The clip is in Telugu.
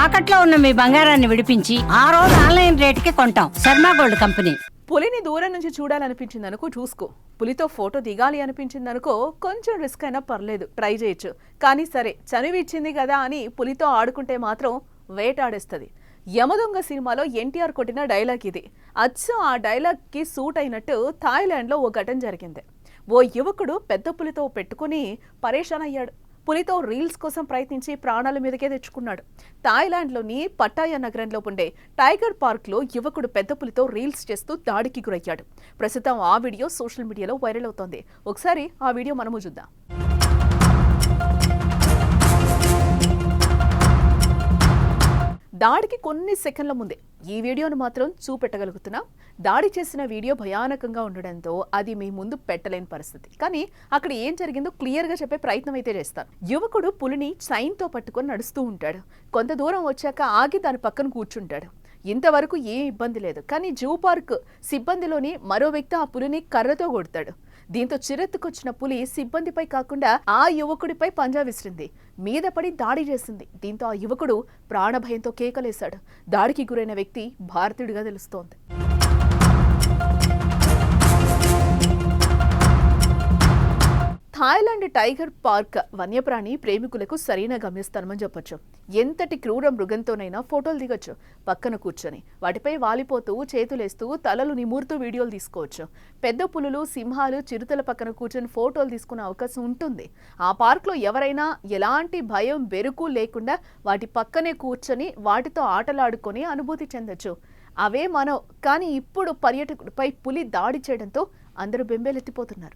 తాకట్లో ఉన్న మీ బంగారాన్ని విడిపించి ఆ రోజు ఆన్లైన్ రేటుకి కొంటాం. Sharma gold company. పులిని దూరం నుంచి చూడాలనిపించింది అనుకో చూసుకో, పులితో ఫోటో దిగాలి అనిపించింది అనుకో కొంచెం రిస్క్ అయినా పర్లేదు, ట్రై చేయొచ్చు. కానీ సరే చనివి ఇచ్చింది కదా అని పులితో ఆడుకుంటే మాత్రం వేటాడేస్తుంది. యమదొంగ సినిమాలో ఎన్టీఆర్ కొట్టిన డైలాగ్ ఇది. అచ్చం ఆ డైలాగ్కి సూట్ అయినట్టు థాయిలాండ్లో ఓ ఘటన జరిగింది. ఓ యువకుడు పెద్ద పులితో పెట్టుకుని పరేషాన్ అయ్యాడు. పులితో రీల్స్ కోసం ప్రయత్నించి ప్రాణాల మీదకే తెచ్చుకున్నాడు. థాయిలాండ్లోని పట్టాయా నగరంలో ఉండే టైగర్ పార్క్లో యువకుడు పెద్ద పులితో రీల్స్ చేస్తూ దాడికి గురయ్యాడు. ప్రస్తుతం ఆ వీడియో సోషల్ మీడియాలో వైరల్ అవుతోంది. ఒకసారి ఆ వీడియో మనము చూద్దాం. దాడికి కొన్ని సెకండ్ల ముందే ఈ వీడియోను మాత్రం చూపెట్టగలుగుతున్నా. దాడి చేసిన వీడియో భయానకంగా ఉండడంతో అది మీ ముందు పెట్టలేని పరిస్థితి. కానీ అక్కడ ఏం జరిగిందో క్లియర్గా చెప్పే ప్రయత్నం అయితే చేస్తాను. యువకుడు పులిని చైన్తో పట్టుకొని నడుస్తూ ఉంటాడు. కొంత దూరం వచ్చాక ఆగి దాని పక్కన కూర్చుంటాడు. ఇంతవరకు ఏ ఇబ్బంది లేదు. కానీ జూ పార్క్ సిబ్బందిలోని మరో వ్యక్తి ఆ పులిని కర్రతో కొడతాడు. దీంతో చిరెత్తుకొచ్చిన పులి సిబ్బందిపై కాకుండా ఆ యువకుడిపై పంజా విసిరింది. మీద పడి దాడి చేసింది. దీంతో ఆ యువకుడు ప్రాణభయంతో కేకలేశాడు. దాడికి గురైన వ్యక్తి భారతీయుడిగా తెలుస్తోంది. థాయిలాండ్ టైగర్ పార్క్ వన్యప్రాణి ప్రేమికులకు సరైన గమ్యస్థానమని చెప్పొచ్చు. ఎంతటి క్రూర మృగంతోనైనా ఫోటోలు దిగొచ్చు. పక్కన కూర్చొని వాటిపై వాలిపోతూ చేతులేస్తూ తలలు నిమురుతూ వీడియోలు తీసుకోవచ్చు. పెద్ద పులులు, సింహాలు, చిరుతల పక్కన కూర్చొని ఫోటోలు తీసుకునే అవకాశం ఉంటుంది. ఆ పార్క్లో ఎవరైనా ఎలాంటి భయం బెరుకు లేకుండా వాటి పక్కనే కూర్చొని వాటితో ఆటలాడుకొని అనుభూతి చెందొచ్చు. అవే మనం. కానీ ఇప్పుడు పర్యాటకుడిపై పులి దాడి చేయడంతో అందరూ బెంబేలెత్తిపోతున్నారు.